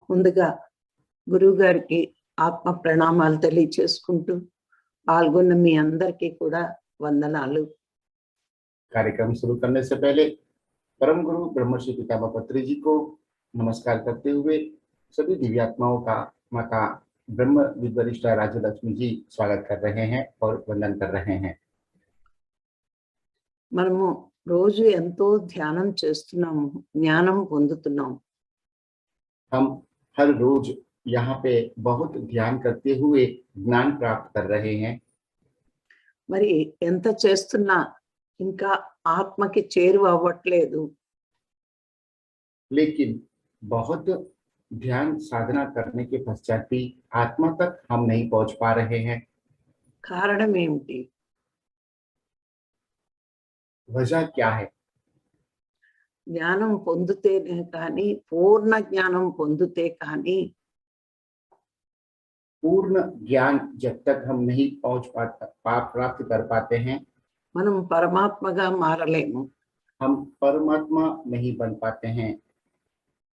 ముందుగా గురువు గారికి ఆత్మ ప్రణామాలు తెలియచేసుకుంటూ పాల్గొన్న మీ అందరికీ కూడా వందనాలు. कार्यक्रम शुरू करने से पहले परम गुरु ब्रह्मश्री पितामह पत्री जी को नमस्कार करते हुए सभी दिव्यात्माओं का माता ब्रह्म विद्वरिष्ठा राजू लक्ष्मी जी स्वागत कर रहे हैं और वंदन कर रहे हैं। మనము రోజు ఎంతో ధ్యానం చేస్తున్నాము, జ్ఞానం పొందుతున్నాము. हम हर रोज यहाँ पे बहुत ध्यान करते हुए ज्ञान प्राप्त कर रहे हैं। మరి ఎంత చేస్తున్నా ఇంకా ఆత్మకి చేరువ అవ్వట్లేదు. लेकिन बहुत ध्यान साधना करने के पश्चात भी आत्मा तक हम नहीं पहुंच पा रहे हैं। కారణం ఏమిటి? वजह क्या है? జ్ఞానం పొందితేనే కానీ, పూర్ణ జ్ఞానం పొందితే కానీ पूर्ण ज्ञान जब तक हम नहीं प्राप्त कर पाते हैं, మనం పరమాత్మగా మారలేము. हम परमात्मा नहीं बन पाते हैं।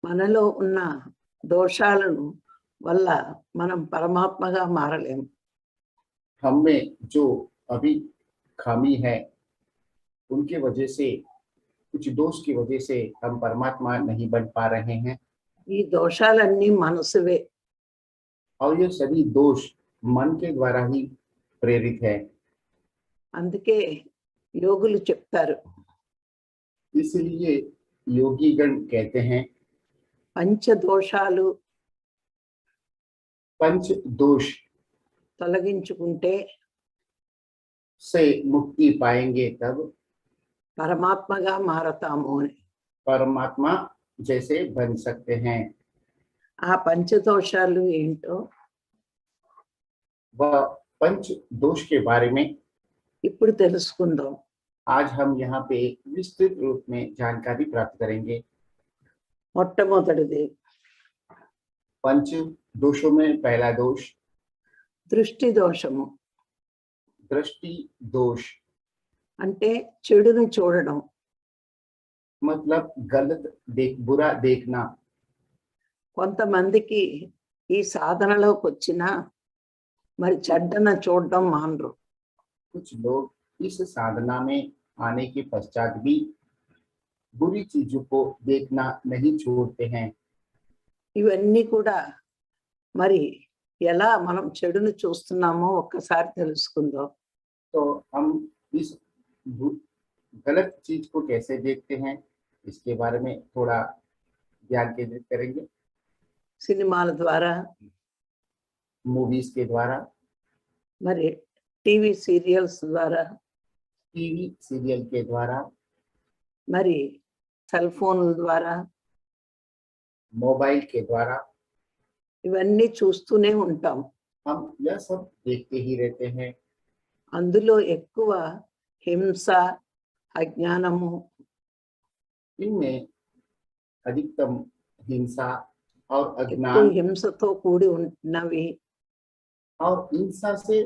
మనలో ఉన్న దోషాలను వల్ల మనం పరమాత్మగా మారలేము. हम में जो अभी खामी है उनके वजह से, कुछ दोष की वजह से हम परमात्मा नहीं बन पा रहे हैं। ఈ దోషాలన్నీ మనసువే. और ये सभी दोष मन के द्वारा ही प्रेरित है। అందుకే యోగులు చెప్తారు, इसलिए योगीगण कहते हैं పంచదోషాలు पंच दोष తొలగించుకుంటే से मुक्ति पाएंगे तब పరమాత్మగా మారతాము అని. परमात्मा जैसे बन सकते हैं। ఆ పంచదోషాలు ఏంటో वह पंच दोष के बारे में ఇప్పుడు తెలుసుకుందాం. आज हम यहाँ पे विस्तृत रूप में जानकारी प्राप्त करेंगे। మొట్టమొదటిది पंच दोषों में पहला दोष దృష్టి దోషము. दृष्टि दोष, అంటే చెడును చూడడం. मतलब गलत बुरा देखना। కొంతమందికి ఈ సాధనలోకి వచ్చినా మరి చెడ్డన చూడడం మానరు. कुछ लोग इस साधना में आने के पश्चात भी बुरी चीजों को देखना नहीं छोड़ते हैं। ఇవన్నీ కూడా మరి ఎలా మనం చెడును చూస్తున్నామో ఒక్కసారి తెలుసుకుందాం. तो हम इस गलत चीज को कैसे देखते हैं इसके बारे में थोड़ा ध्यान केंद्रित करेंगे। సినిమాల ద్వారా, मूवीज के द्वारा, మరి టీవీ సీరియల్స్ ద్వారా, टीवी सीरियल के द्वारा, మరి సెల్ ఫోన్ల ద్వారా, मोबाइल के द्वारा ఇవన్నీ చూస్తూనే ఉంటాం. हम यह सब देखते ही रहते हैं। అందులో ఎక్కువ హింస, అజ్ఞానము, इनमें अधिकतम हिंसा और ఎక్కువ अज्ञान హింసతో కూడి ఉన్నవి, और हिंसा से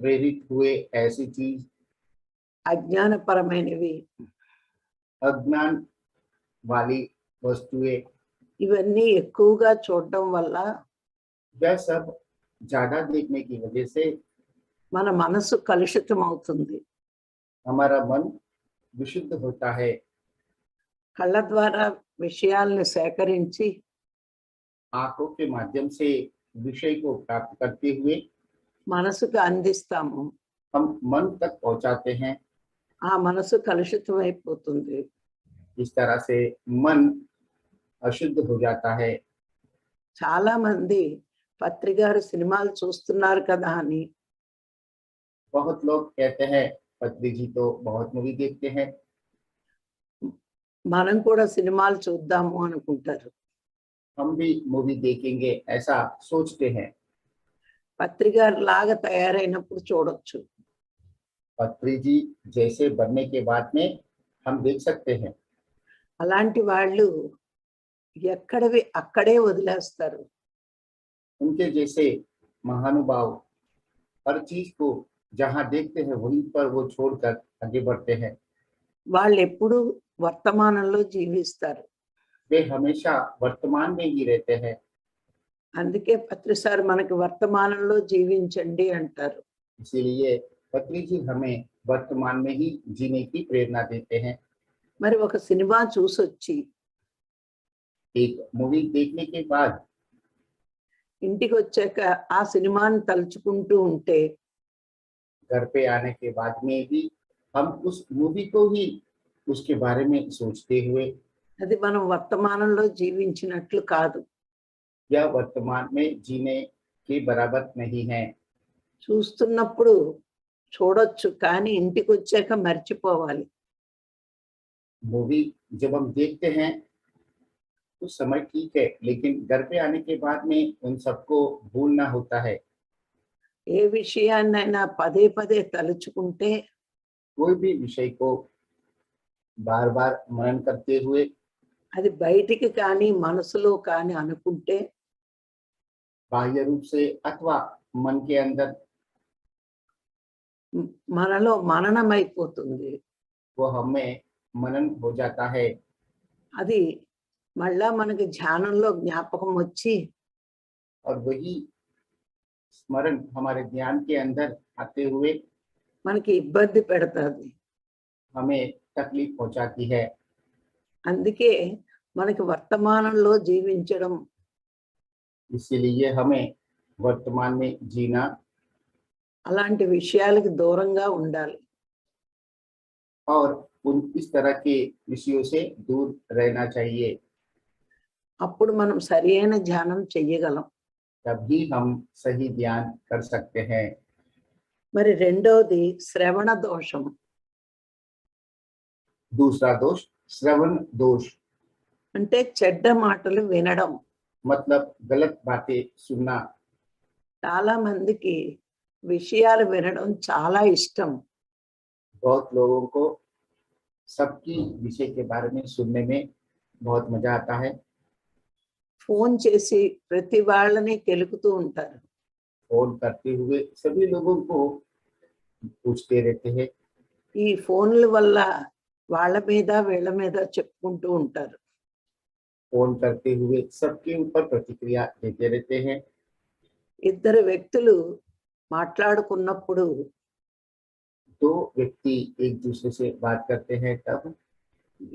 प्रेरित हुए ऐसी चीज, అజ్ఞానపరమైనవి, अज्ञान वाली वस्तुएं, ఇవన్నీ ఎక్కువగా చూడడం వల్ల यह सब ज्यादा देखने की वजह से మన మనసు కలుషితం అవుతుంది. हमारा मन विशुद्ध होता है। కళ్ళ ద్వారా విషయాలను సేకరించి आंखों के माध्यम से विषय को प्राप्त करते हुए మనసుకు అందిస్తాము. हम मन तक पहुंचाते हैं। ఆ మనసు కలుషితం అయిపోతుంది. इस तरह से मन अशुद्ध हो जाता है। చాలా మంది పత్రికారు సినిమాలు చూస్తున్నారు కదా అని बहुत लोग कहते हैं पत्री जी तो बहुत मूवी देखते हैं, మనం కూడా సినిమాలు చూద్దాము అనుకుంటారు. हम भी मूवी देखेंगे ऐसा सोचते हैं। పత్రికారు లాగా తయారైనప్పుడు చూడొచ్చు. पत्री जी जैसे बनने के बाद में हम देख सकते हैं। అలాంటి వాళ్ళు ఎక్కడవి అక్కడే వదిలేస్తారు. उनके जैसे महानुभाव हर चीज को जहाँ देखते हैं वहीं पर वो छोड़कर आगे बढ़ते हैं। వాళ్ళు ఎప్పుడు వర్తమానంలో జీవిస్తారు. वे हमेशा वर्तमान में ही रहते हैं। అందుకే పత్రిసారి మనకి వర్తమానంలో జీవించండి అంటారు. इसीलिए पत्री जी हमें वर्तमान में ही जीने की प्रेरणा देते हैं। మరి ఒక సినిమా చూసొచ్చి एक मूवी देखने के बाद ఇంటికి వచ్చాక ఆ సినిమాని తలుచుకుంటూ ఉంటే घर पे आने के बाद में भी हम उस मूवी को ही उसके बारे में सोचते हुए అది మనం వర్తమానంలో జీవించినట్లు కాదు. यह वर्तमान में जीने के बराबर नहीं है। చూస్తున్నప్పుడు చూడొచ్చు కానీ ఇంటికి వచ్చాక మర్చిపోవాలి. मूवी जब हम देखते हैं उस समय ठीक है, लेकिन घर पे आने के बाद में उन सबको भूलना होता है। ఏ విషయాన్నైనా పదే పదే తలుచుకుంటే कोई भी विषय को बार बार मनन करते हुए అది బయటికి కానీ మనసులో కానీ అనుకుంటే बाह्य रूप से अथवा मन के अंदर మనలో మననమైపోతుంది. वो हमें मनन हो जाता है। అది మళ్ళా మనకి ధ్యానంలో జ్ఞాపకం వచ్చి और वही स्मरण हमारे ज्ञान के अंदर आते हुए మనకి ఇబ్బంది పెడతాది. हमें तकलीफ पहुंचाती है। అందుకే మనకి వర్తమానంలో జీవించడం इसीलिए हमें वर्तमान में जीना అలాంటి విషయాలకు దూరంగా ఉండాలి. और उन इस तरह के विषयों से दूर रहना चाहिए। అప్పుడు మనం సరియైన ధ్యానం చెయ్యగలం. तभी हम सही ध्यान कर सकते हैं। మరి రెండోది శ్రవణ దోషం. दूसरा दोष श्रवण दोष, అంటే చెడ్డ మాటలు వినడం. मतलब गलत बातें सुनना। చాలా మందికి విషయాలు వినడం చాలా ఇష్టం. बहुत लोगों को सबकी विषय के बारे में सुनने में बहुत मजा आता है। ఫోన్ చేసి ప్రతి వాళ్ళని కెలుకుతూ ఉంటారు. फोन करते हुए सभी लोगों को पूछते रहते हैं। ఈ ఫోన్ల వల్ల వాళ్ళ మీద వీళ్ళ మీద చెప్పుకుంటూ ఉంటారు. फोन करते हुए सबके ऊपर प्रतिक्रिया देते रहते हैं। ఇద్దరు వ్యక్తులు మాట్లాడుకున్నప్పుడు दो व्यक्ति एक दूसरे से बात करते हैं तब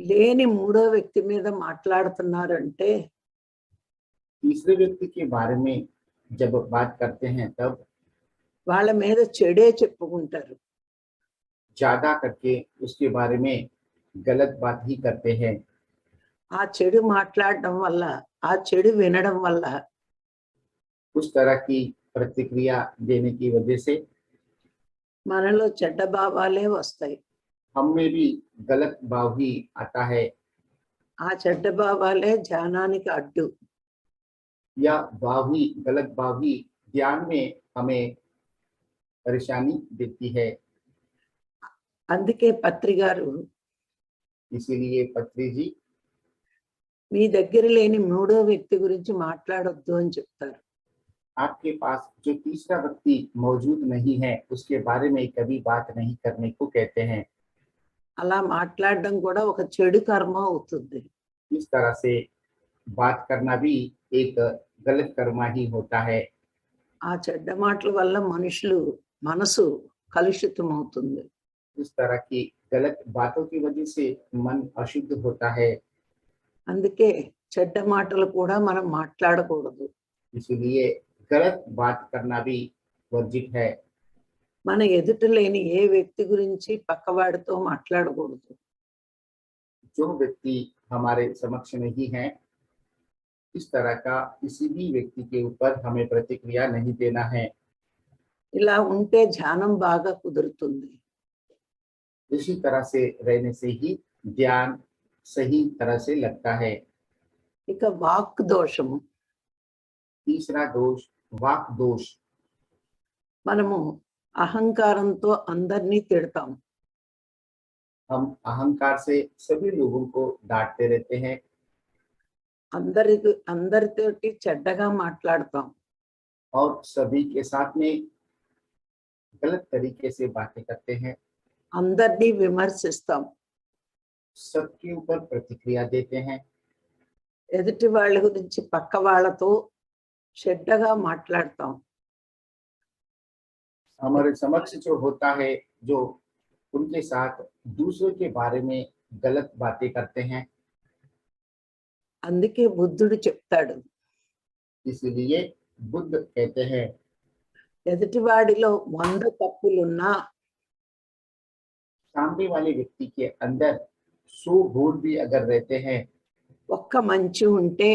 లేని మూడో వ్యక్తి మీద మాట్లాడుతున్నారంటే तीसरे व्यक्ति के बारे में जब बात करते हैं तब వాళ్ళ మీద చెడే చెప్పుకుంటారు. ज्यादा करके उसके बारे में गलत बात ही करते हैं। ఆ చెడు మాట్లాడడం వల్ల ఆ చెడు వినడం వల్ల उस तरह की प्रतिक्रिया देने की वजह से మనలో చెడ్డ భావాలే వస్తాయి. हम में भी गलत भाव ही आता है। ఆ చెడ్డ భావాలే ధ్యానానికి అడ్డు. या भाव ही गलत भाव ही ध्यान में हमें परेशानी देती है। అందుకే పత్రి గారు इसीलिए पत्री जी మీ దగ్గర లేని మూడో వ్యక్తి గురించి మాట్లాడొద్దు అని చెప్తారు. आपके पास जो तीसरा व्यक्ति मौजूद नहीं है उसके बारे में कभी बात नहीं करने को कहते हैं। అలా మాట్లాడడం కూడా ఒక చెడు కర్మ అవుతుంది. इस तरह से बात करना भी एक गलत कर्म ही होता है। ఆ చెడ్డ మాటల వల్ల మనుషులు మనసు కలుషితం అవుతుంది. इस तरह की गलत बातों की वजह से मन अशुद्ध होता है। అందుకే చెడ్డ మాటలు కూడా మనం మాట్లాడకూడదు. इसलिए गलत बात करना भी वर्जित है। మన ఎదుట లేని ఏ వ్యక్తి గురించి పక్కవాడితో మాట్లాడకూడదు. जो व्यक्ति हमारे समक्ष नहीं है इस तरह का किसी भी व्यक्ति के ऊपर हमें प्रतिक्रिया नहीं देना है। ఇలా ఉంటే ధ్యానం బాగా కుదురుతుంది. इसी तरह से रहने से ही ध्यान सही तरह से लगता है। ఇక వాక్ దోషము. तीसरा दोष वाक दोष, మనము అహంకారంతో అందరినీ తిడతాం. हम अहंकार से सभी लोगों को डांटते रहते हैं। అందరితోటి చెడ్డగా మాట్లాడతాం. और सभी के साथ में गलत तरीके से बातें करते हैं। అందరినీ విమర్శిస్తాం. सबके ऊपर प्रतिक्रिया देते हैं। ఎదుటి వాళ్ళ గురించి పక్క వాళ్ళతో చెడ్డగా మాట్లాడతాం. हमारे समक्ष जो होता है, जो उनके साथ दूसरों के बारे में गलत बातें करते हैं, అందుకే బుద్ధుడు చెప్తాడు, इसलिए बुद्ध कहते हैं ఎదుటివాడిలో 100 తప్పులున్నా सामने वाले व्यक्ति के अंदर 100 गुण भी अगर रहते हैं, ఒక్క మంచి ఉంటే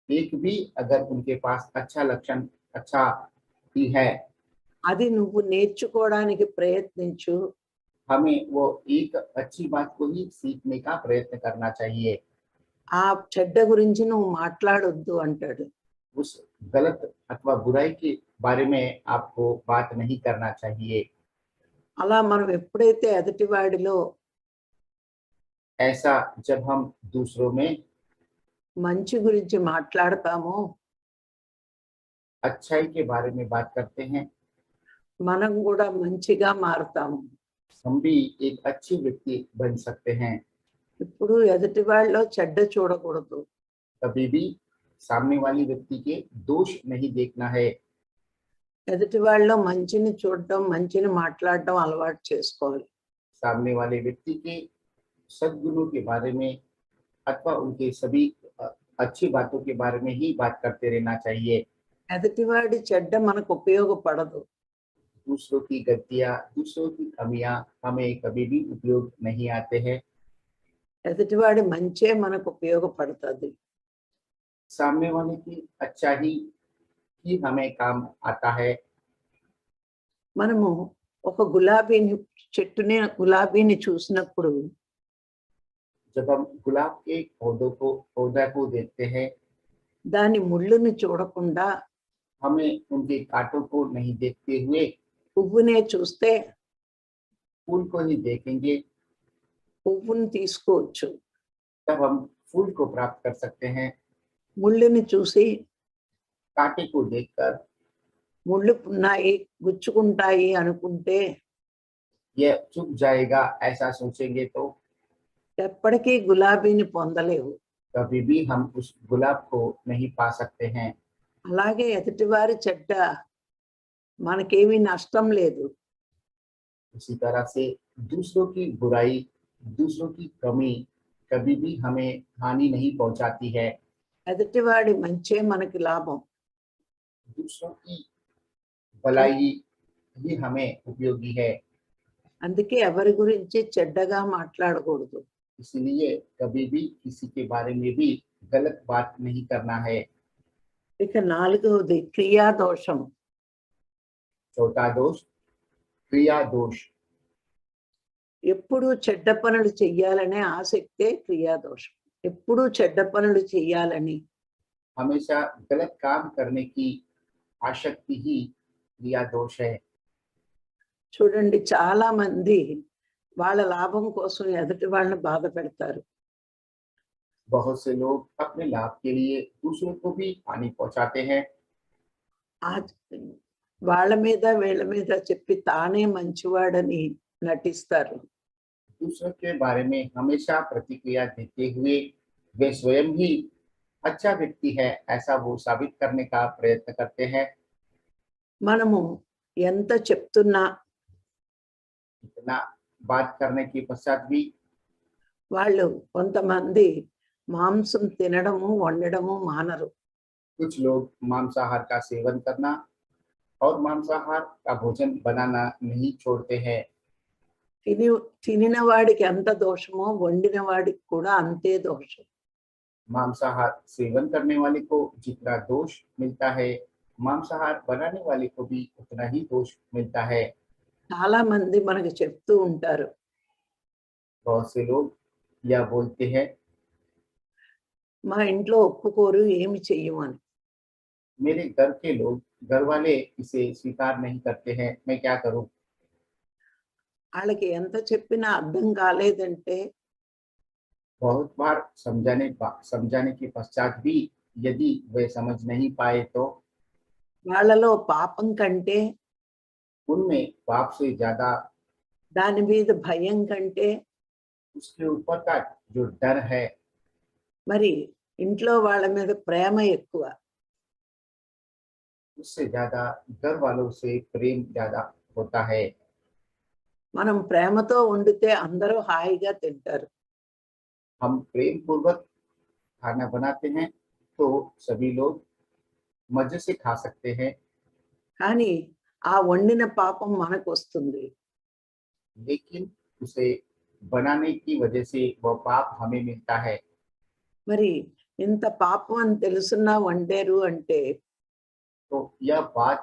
एक भी अगर उनके पास अच्छा लक्षण अच्छा ही है, అది నువ్వు నేర్చుకోవడానికి ప్రయత్నించు. हमें वो एक अच्छी बात को ही सीखने का प्रयत्न करना चाहिए। ఆ చెడ్డ గురించి నువ్వు మాట్లాడొద్దు అంటాడు. उस गलत अथवा बुराई के बारे में आपको बात नहीं करना चाहिए। అలా మనం ఎప్పుడైతే ఎదుటివాడిలో ऐसा जब हम दूसरों में మంచి గురించి మాట్లాడతామో अच्छाई के बारे में बात करते हैं, మనం కూడా మంచిగా మారుతాము. हम भी एक अच्छे व्यक्ति बन सकते हैं। ఇప్పుడు ఎదుటి వాళ్ళలో చెడ్డ చూడకూడదు. कभी भी सामने वाले व्यक्ति के दोष नहीं देखना है, ఎదుటి వాళ్ళలో మంచిని చూడటం, మంచిని మాట్లాడటం అలవాటు చేసుకోవాలి. सामने वाले व्यक्ति के सद्गुणों के बारे में अथवा उनके सभी अच्छी बातों के बारे में ही बात करते रहना चाहिए। ఎదుటివాడి చెడ్డ మనకు ఉపయోగపడదు. दूसरों की गलतियां, दूसरों की कमियां हमें कभी भी उपयोग नहीं आते हैं। ఎదుటివాడి మంచే మనకు ఉపయోగపడుతుంది. सामने वाले की अच्छा ही हमें काम आता है। మనము ఒక గులాబీని చూసినప్పుడు जब हम गुलाब के पौधा को देखते हैं, దాని ముళ్ళుని చూడకుండా हमें उनके कांटों को नहीं देखते हुए పువ్వునే చూస్తే फूल को ही देखेंगे, పువ్వుని తీసుకోవచ్చు. तब हम फूल को प्राप्त कर सकते हैं। ముళ్ళుని చూసి कांटे को देखकर ముళ్ళు ఉన్నాయి, గుచ్చుకుంటాయి అనుకుంటే यह चुप जाएगा ऐसा सोचेंगे तो ఎప్పటికీ గులాబీని పొందలేవు. कभी भी हम उस गुलाब को नहीं पा सकते हैं। అలాగే ఎదుటివారి చెడ్డ మనకేమీ నష్టం లేదు. इसी तरह से दूसरों की बुराई, दूसरों की कमी कभी भी हमें हानि नहीं पहुंचाती है। ఎదుటివాడి మంచే మనకి లాభం. दूसरों की भलाई ही हमें उपयोगी है। అందుకే ఎవరి గురించి చెడ్డగా మాట్లాడకూడదు. इसलिए कभी भी किसी के बारे में भी गलत बात नहीं करना है। ఇక 4వది క్రియా దోషం. चौथा दोष क्रिया दोष। ఎప్పుడు చెడ్డ పనులు చెయ్యాలనే ఆసక్తే క్రియా దోషం. ఎప్పుడు చెడ్డ పనులు చెయ్యాలని हमेशा गलत काम करने की आसक्ति ही क्रिया दोष है। చూడండి, చాలా మంది వాళ్ళ లాభం కోసం ఎదుటి వాళ్ళని బాధ పెడతారు. बहुत से लोग अपने लाभ के लिए दूसरों को भी हानि पहुंचाते हैं। వాళ్ళ మీద వీళ్ళ మీద చెప్పి తానే మంచివాడని నటిస్తారు. दूसरों के बारे में हमेशा प्रतिक्रिया देते हुए वे स्वयं ही अच्छा व्यक्ति है ऐसा वो साबित करने का प्रयत्न करते हैं। మనము ఎంత చెప్తున్నా इतना बात करने के पश्चात भी వాళ్ళు కొంతమంది మాంసం తినడము, వండడము మానరు. कुछ लोग मांसाहार का सेवन करना और मांसाहार का भोजन बनाना नहीं छोड़ते हैं। తినిన వాడికి ఎంత దోషమో వండిన వాడికి కూడా అంతే దోషం. मांसाहार सेवन करने वाले को जितना दोष मिलता है, मांसाहार बनाने वाले को भी उतना ही दोष मिलता है। చాలా మంది మనకు చెప్తూ ఉంటారు, बहुत से लोग यह बोलते हैं మా ఇంట్లో ఒప్పుకోరు, ఏమి చెయ్యమని. मेरे घर के लोग, घर वाले इसे स्वीकार नहीं करते हैं, मैं क्या करूं। వాళ్ళకి ఎంత చెప్పినా అర్థం కాలేదంటే बहुत बार समझाने के पश्चात भी यदि वे समझ नहीं पाए तो వాళ్ళలో పాపం కంటే, उनमें पाप से ज्यादा దాని మీద భయం కంటే उसके ऊपर का जो डर है, మరి ఇంట్లో వాళ్ళ మీద ప్రేమ ఎక్కువ. उससे ज्यादा घर वालों से प्रेम ज्यादा होता है। మనం ప్రేమతో వండితే అందరూ హాయిగా తింటారు. हम प्रेम पूर्वक खाना बनाते हैं तो सभी लोग मजे से खा सकते हैं। కానీ ఆ వండిన పాపం మనకొస్తుంది. लेकिन उसे बनाने की वजह से वह पाप हमें मिलता है। మరి ఇంత పాపం అని తెలుసున్నా వండారు అంటే तो यह बात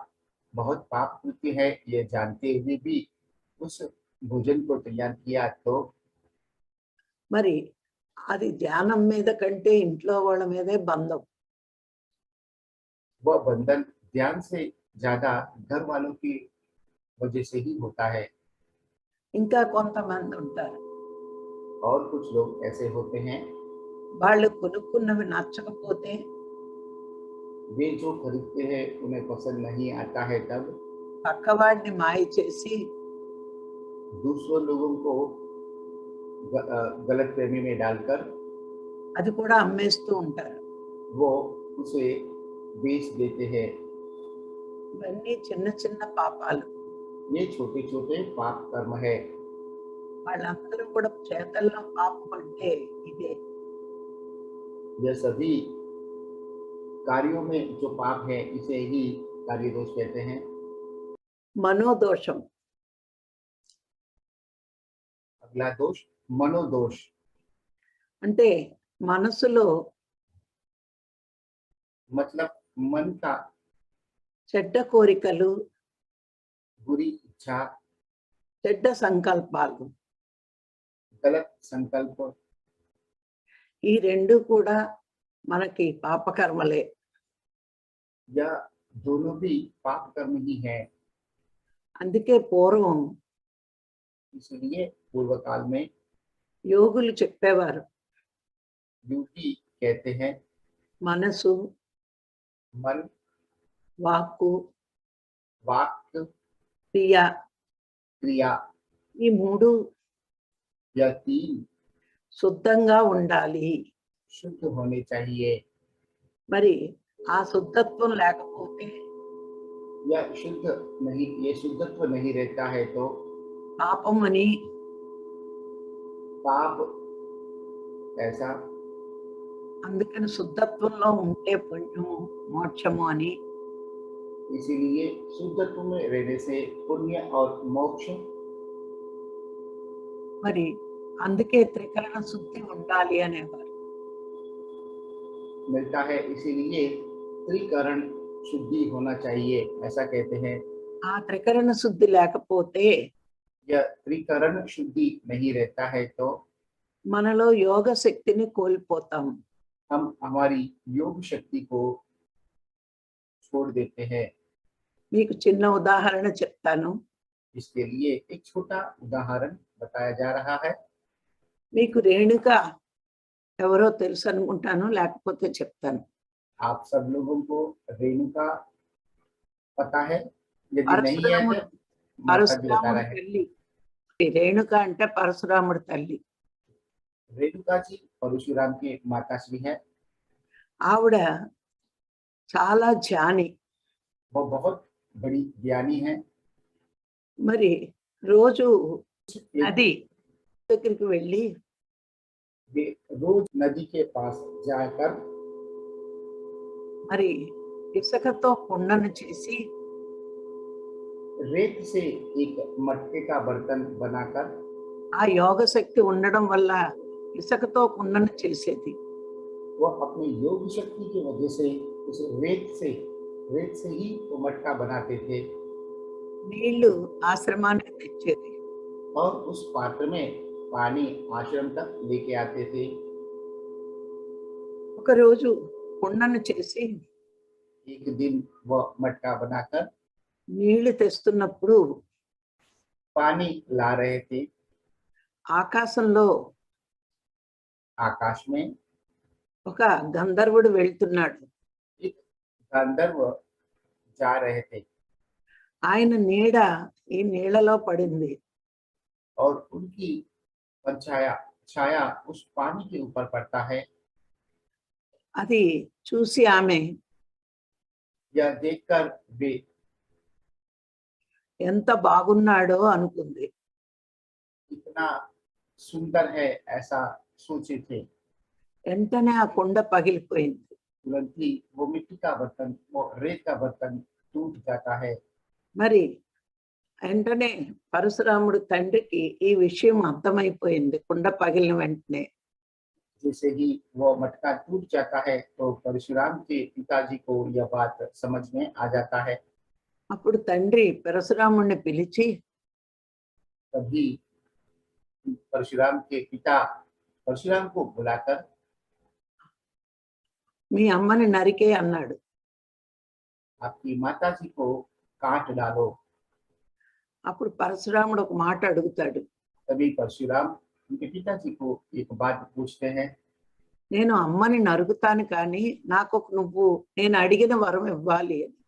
बहुत पाप कृत्य है, ये जानते हुए भी उस भोजन को तैयार किया तो మరి అది ధ్యానం మీద కంటే ఇంట్లో వాళ్ళ మీదే బంధం. वह बंधन ध्यान से ज्यादा घर वालों की वजह से ही होता है। ఇంకా కొంతమంది ఉంటారు. और कुछ लोग ऐसे होते हैं, వాళ్ళు కొనుక్కున్నవి నచ్చకపోతే वे जो खरीदते हैं उन्हें पसंद नहीं आता है, तब పక్కవాడిని మాయ చేసి दूसरों लोगों को गलत फहमी में डालकर అది కూడా అమ్మేస్తూ ఉంటారు. वो उसे बेच देते हैं। ఇవన్నీ చిన్న చిన్న పాపాలు. ये छोटे छोटे पाप कर्म है। వాళ్ళందరూ కూడా చేతల్లో పాపం అంటే ఇదే. यह सभी कार्यों में जो पाप है इसे ही कार्य दोष कहते हैं। మనోదోషం. अगला दोष मनोदोष। అంటే మనసులో मतलब मन का చెడ్డ కోరికలు, बुरी इच्छा, చెడ్డ సంకల్పాలు, गलत संकल्प, ఈ రెండు కూడా మనకి పాపకర్మలే. यह दोनों भी पाप कर्म ही है। అందుకే పూర్వం इसलिए पूर्व काल में యోగులు చెప్పేవారు योगी कहते हैं మనసు, मन, వాక్కు, वाक, క్రియ क्रिया, ఈ మూడు यह तीन శుద్ధంగా ఉండాలి. शुद्ध होने चाहिए। మరి ఆ శుద్ధత్వం లేకపోతే यह शुद्ध नहीं, ये शुद्धत्व नहीं रहता है तो పాపం అని पाप ऐसा। అందుకని శుద్ధత్వంలో ఉంటే పుణ్యము మోక్షము అని इसीलिए शुद्धत्व में रहने से पुण्य और मोक्ष। మరి అందుకే త్రికరణ శుద్ధి ఉండాలి అనేవారు. मिलता है, इसीलिए त्रिकरण शुद्धि होना चाहिए, ऐसा कहते हैं। ఆ త్రికరణ శుద్ధి లేకపోతే यह त्रिकरण शुद्धि नहीं रहता है तो మనలో యోగ శక్తిని కోల్పోతాం. हम हमारी योग शक्ति को छोड़ देते हैं। మీకు చిన్న ఉదాహరణ చెప్తాను. इसके लिए एक छोटा उदाहरण बताया जा रहा है। మీకు రేణుక ఎవరో తెలుసు అనుకుంటాను, లేకపోతే చెప్తాను. आप सब लोगों को रेणुका पता है, यदि नहीं है పరశురాముడు तो माता जी बता పరశురాముడి रहे हैं। తల్లి. ఈ రేణుక అంటే పరశురాముడి తల్లి. रेणुका जी परशुराम की माता श्री है। ఆవిడ చాలా ధ్యాని. वो बहुत बड़ी ज्ञानी है। మరి రోజు एक నది దగ్గరికి వెళ్ళి वे रोज नदी के पास जाकर మరి ఇసుకతో కుండను చేసి रेत से एक मटके का बर्तन बनाकर ఆ యోగ శక్తి ఉండడం వల్ల ఇసుకతో కుండను చేసేది. वह अपनी योग शक्ति की वजह से उस रेत से ही वो मटका बनाते थे నీళ్లు ఆశ్రమానికి తెచ్చేది. और उस पात्र में पानी आश्रम तक लेके आते थे। ఒకరోజు కుండను చేసి एक दिन वह मटका बनाकर నీళ్లు తెస్తున్నప్పుడు पानी ला रहे थे। ఆకాశంలో आकाश में ఒక గంధర్వుడు వెళ్తున్నాడు. एक गंधर्व जा रहे थे ఆయన నీడ ఈ నీళ్లలో పడింది. और उनकी छाया उस पानी के ऊपर पड़ता है। అది చూసి ఆమె यह देखकर वे ఎంత బాగున్నాడో అనుకుంది. इतना सुंदर है ऐसा सोचे थे। వెంటనే ఆ కుండ పగిలిపోయింది. तुरंत ही वो मिट्टी का बर्तन, वो रेत का बर्तन टूट जाता है। మరి వెంటనే పరశురాముడు తండ్రికి ఈ విషయం అర్థమైపోయింది కుండ పగిలిన వెంటనే. जैसे ही वो मटका टूट जाता है तो परशुराम के पिताजी को यह बात समझ में आ जाता है। అప్పుడు తండ్రి పరశురాముడిని పిలిచి तभी परशुराम के पिता परशुराम को बुलाकर మీ అమ్మని నరికే అన్నాడు. आपकी माता जी को काट डालो। అప్పుడు పరశురాముడు ఒక మాట అడుగుతాడు. तभी परशुराम उनके पिताजी को एक बात पूछते हैं। నేను అమ్మని నరుకుతాను కానీ నాకు నువ్వు నేను అడిగిన వరం ఇవ్వాలి అని.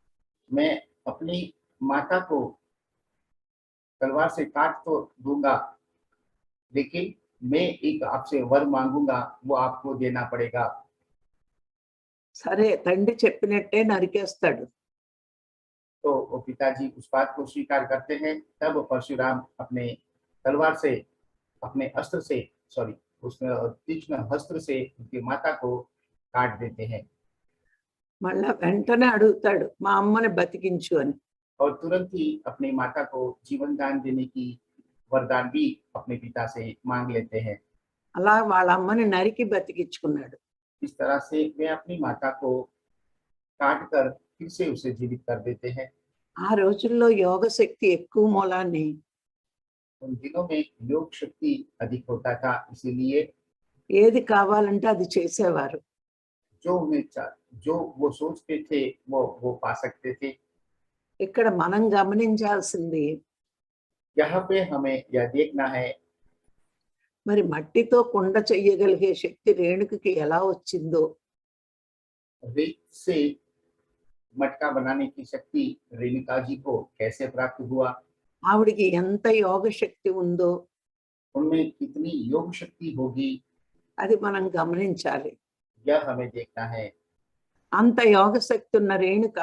मैं अपनी माता को तलवार से काट तो दूंगा, लेकिन मैं एक आपसे वर मांगूंगा, वो आपको देना पड़ेगा। సరే తండ్రి చెప్పినట్టే నరికేస్తాడు. तो वो पिताजी उस बात को स्वीकार करते हैं। तब परशुराम अपने तलवार से, अपने अस्त्र से, सॉरी, उस तीक्ष्ण अस्त्र से उनकी माता को काट देते हैं। మళ్ళా వెంటనే అడుగుతాడు మా అమ్మని బతికించు అని. और तुरंत ही अपनी माता को जीवन दान देने की वरदान भी अपने पिता से मांग लेते हैं। అలా వాళ్ళ అమ్మని నరికి బతికించుకున్నాడు. इस तरह से वे अपनी माता को काट कर फिर से उसे जीवित कर देते हैं। ఆ రోజుల్లో యోగ శక్తి ఎక్కువ మూలాన్ని उन दिनों में योग शक्ति अधिक होता था, इसीलिए ఏది కావాలంటే అది చేసేవారు. जो वो सोचते थे वो पा सकते थे। ఇక్కడ మనం గమనించాల్సింది यहाँ पे हमें यह देखना है, మరి మట్టితో కుండ చెయ్యగలిగే శక్తి రేణుకకి ఎలా వచ్చిందో, रेत से मटका बनाने की शक्ति रेणुका जी को कैसे प्राप्त हुआ, ఆవిడికి ఎంత యోగ శక్తి ఉందో उनमें कितनी योग शक्ति होगी, అది మనం గమనించాలి. यह हमें देखना है। అంత యోగ శక్తి ఉన్న రేణుక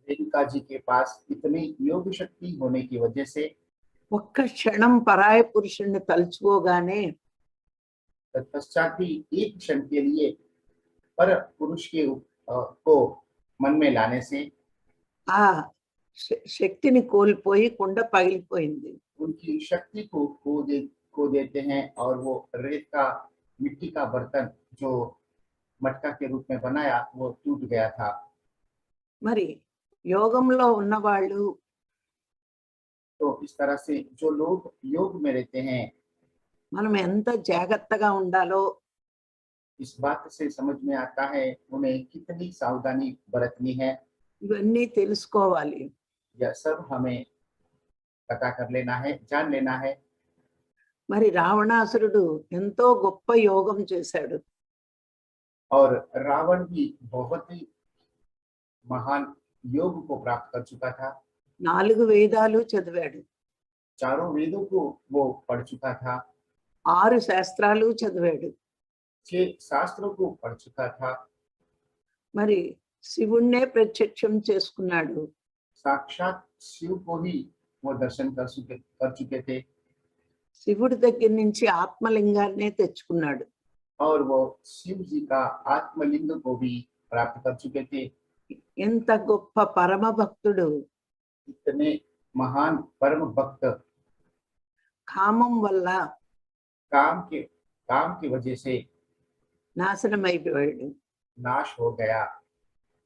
रेणुका जी के पास इतनी योग शक्ति होने की वजह से ఒక్క క్షణం పరాయ పురుషుణ్ణి తలుచుకోగానే तत्पश्चात भी एक क्षण के लिए पर पुरुष के को मन में लाने से ఆ శక్తిని కోల్పోయి కుండ పగిలిపోయింది. उनकी शक्ति को खो देते हैं और वो रेत का, मिट्टी का बर्तन जो मटका के रूप में बनाया वो टूट गया था। మరి యోగంలో ఉన్న వాళ్ళు तो इस तरह से जो लोग योग में रहते हैं, మనం ఎంత జాగ్రత్తగా ఉండాలో इस बात से समझ में आता है उन्हें कितनी सावधानी बरतनी है। ఇవన్నీ తెలుసుకోవాలి. यह सब हमें पता कर लेना है, जान लेना है। మరి రావణాసురుడు ఎంతో గొప్ప యోగం చేశాడు. और रावण भी बहुत ही महान योग को प्राप्त कर चुका था। 4 వేదాలు చదివాడు. चारों वेदों को वो पढ़ चुका था। 6 శాస్త్రాలు చదివాడు. 6 शास्त्रों को पढ़ चुका था। మరి శివుణ్ణే ప్రత్యక్షం చేసుకున్నాడు. साक्षात शिव को ही वो दर्शन कर चुके थे శివుడి దగ్గర నుంచి ఆత్మలింగాన్నే తెచ్చుకున్నాడు. और वो शिव जी का आत्मलिंग को भी प्राप्त कर चुके थे। ఎంత గొప్ప పరమ భక్తుడు. इतने महान परम भक्त కామం వల్ల काम की वजह से నాశనం అయిపోయాడు. नाश हो गया।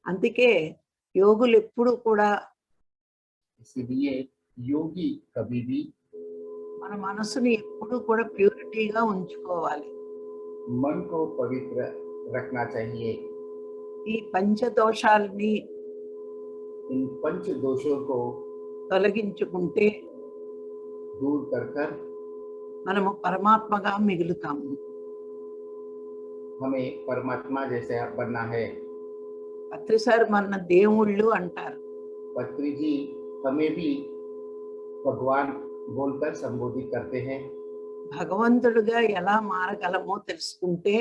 అందుకే యోగులు ఎప్పుడు కూడా इसीलिए योगी कभी भी మన మనసుని ఎప్పుడు కూడా ప్యూరిటీగా ఉంచుకోవాలి. मन को पवित्र रखना चाहिए। ఈ పంచదోషాలని इन पंच दोषों को తొలగించుకుంటే दूर कर कर మనము పరమాత్మగా మిగులుతాము. हमें परमात्मा जैसा बनना है। పత్రిసారి మన దేవుళ్ళు అంటారు. पत्री जी हमें भी भगवान बोलकर संबोधित करते हैं। భగవంతుడిగా ఎలా మారగలమో తెలుసుకుంటే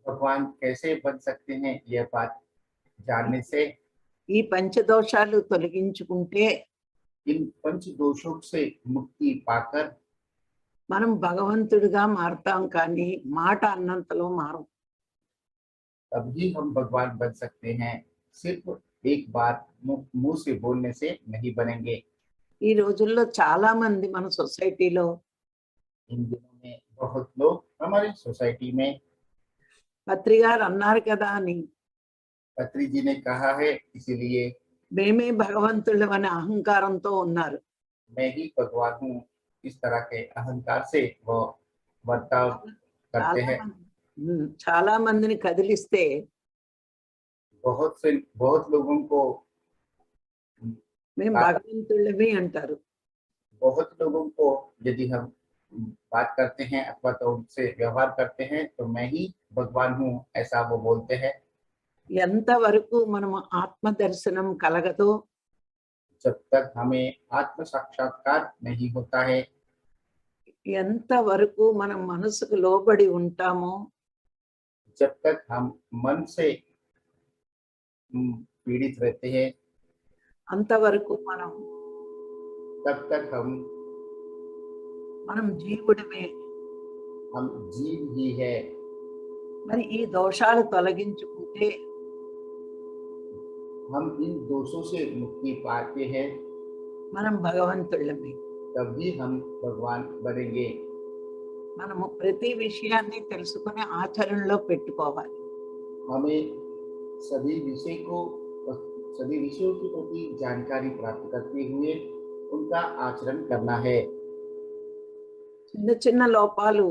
भगवान कैसे बन सकते हैं यह बात जानने से, ఈ పంచదోషాలు తొలగించుకుంటే इन पंच दोषों से मुक्ति पाकर మనం భగవంతుడిగా మారతాం, కానీ మాట అన్నంతలో మారం. तभी हम भगवान बन सकते हैं, सिर्फ एक बार मुंह से बोलने से नहीं बनेंगे। ఈ రోజుల్లో చాలా మంది మన సొసైటీలో इन दिनों में बहुत लोग हमारी सोसाइटी में, పత్రి గారు అన్నారు కదా అని पत्री जी ने कहा है इसीलिए మేమే భగవంతుడు అనే అహంకారంతో ఉన్నారు. मैं ही भगवान हूँ, इस तरह के अहंकार से वो बर्ताव करते हैं। చాలా మందిని కదిలిస్తే बहुत लोगों को మేము భగవంతుళ్ళవి అంటారు. बहुत लोगों को यदि हम बात करते हैं अथवा तो उनसे व्यवहार करते हैं तो मैं ही भगवान हूँ, ऐसा वो बोलते हैं। ఎంతవరకు మనం ఆత్మ దర్శనం కలగదో, जब तक हमें आत्म साक्षात्कार नहीं होता है, ఎంతవరకు మనం మనసుకు లోబడి ఉంటామో, जब तक हम मन से पीड़ित रहते हैं, అంతవరకు మనం तब तक మనం జీవుడమే. हम जीव ही है। మరి ఈ దోషాలు తొలగించుకుంటే हम इन दोषों से मुक्ति पाते हैं, మనం భగవంతుళ్ళమే. तभी हम भगवान बनेंगे। మనము ప్రతి విషయాన్ని తెలుసుకుని ఆచరణలో పెట్టుకోవాలి. हमें सभी विषयों के प्रति जानकारी प्राप्त करते हुए उनका आचरण करना है। చిన్న చిన్న లోపాలు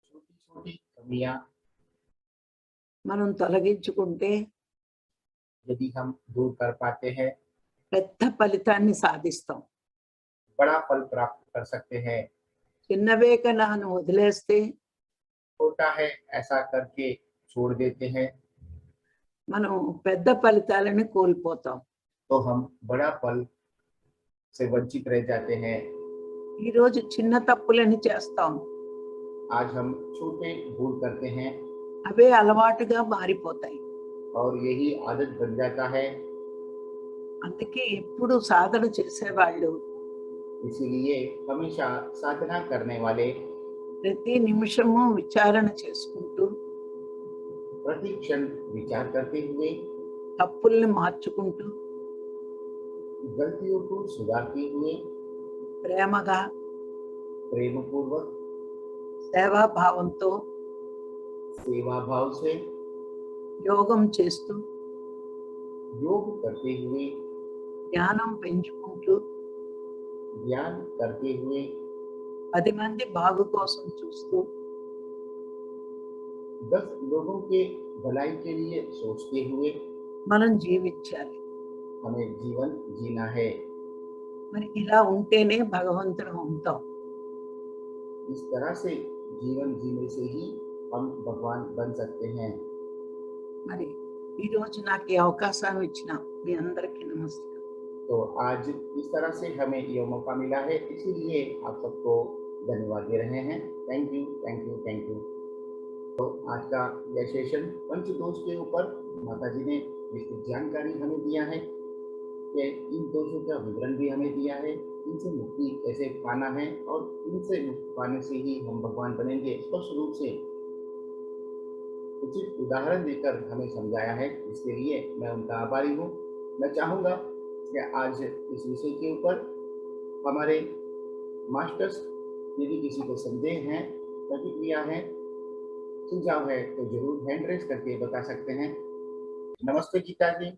छोटी छोटी कमियां మనం తొలగించుకుంటే यदि हम दूर कर पाते हैं, పెద్ద ఫలితాన్ని సాధిస్తాం. बड़ा फल प्राप्त कर सकते हैं। చిన్నవే కన్నా అని వదిలేస్తే छोटा है ऐसा करके छोड़ देते हैं మనం పెద్ద ఫలితాలను కోల్పోతాం. तो हम बड़ा फल से वंचित रह जाते हैं। ఈ రోజు చిన్న తప్పులని చేస్తాం, आज हम छोटे भूल करते हैं అవే అలవాటుగా మారిపోతాయి. और यही आदत बन जाता है। అందుకే ఎప్పుడు సాధన చేసేవాళ్ళు इसीलिए हमेशा साधना करने वाले ప్రతి నిమిషము విచారణ చేసుకుంటూ प्रति क्षण विचार करते हुए, తప్పుల్ని మార్చుకుంటూ गलतियों को सुधारते हुए, ప్రేమగా प्रेम पूर्वक, సేవాభావంతో सेवा भाव से యోగం చేస్తూ योग करते हुए, జ్ఞానం పెంచుకుంటూ ज्ञान करते हुए, 10 మంది బాగు కోసం చూస్తూ 10 लोगों के भलाई के लिए सोचते हुए మనం జీవించాలి. हमें जीवन जीना है। మరి ఇలా ఉంటేనే భగవంతుడు ఉంటాం. इस तरह से जीवन जीने से ही हम भगवान बन सकते हैं। మరి ఈ రోజు నాకు ఈ అవకాశం ఇచ్చిన మీ అందరికీ నమస్కారం. तो आज इस तरह से हमें ये मौका मिला है, इसीलिए आप सबको धन्यवाद दे रहे हैं। Thank you, thank you, thank you. तो आज का यह सेशन पंचदोष के ऊपर माता जी ने विस्तृत जानकारी हमें दिया है कि इन दोषों का विवरण भी हमें दिया है, इनसे मुक्ति कैसे पाना है और इनसे मुक्ति पाने से ही हम भगवान बनेंगे। स्पष्ट रूप से उचित उदाहरण देकर हमें समझाया है, इसके लिए मैं उनका आभारी हूँ। मैं चाहूँगा कि आज इस विषय के ऊपर हमारे मास्टर्स यदि किसी को संदेह है, प्रतिक्रिया है, सुझाव है तो जरूर हैंड रेज करके बता सकते हैं। नमस्ते गीता जी।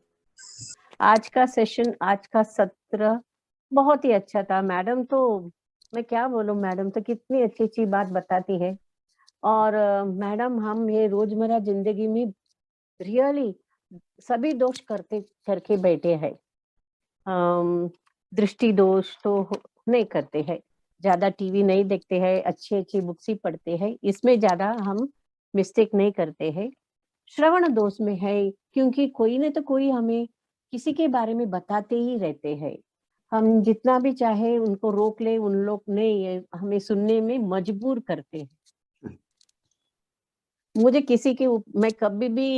आज का सेशन, आज का सत्र बहुत ही अच्छा था। मैडम तो मैं क्या बोलूं, मैडम तो कितनी अच्छी अच्छी बात बताती है। और मैडम हम ये रोजमर्रा जिंदगी में रियली सभी दोष करके बैठे हैं। दृष्टि दोष तो नहीं करते हैं, ज्यादा टीवी नहीं देखते हैं, अच्छी अच्छी बुक्स ही पढ़ते हैं, इसमें ज्यादा हम मिस्टेक नहीं करते हैं। श्रवण दोष में है क्योंकि कोई न तो कोई हमें किसी के बारे में बताते ही रहते हैं। हम जितना भी चाहे उनको रोक ले, उन लोग नहीं हमें सुनने में मजबूर करते हैं। मुझे किसी के मैं कभी भी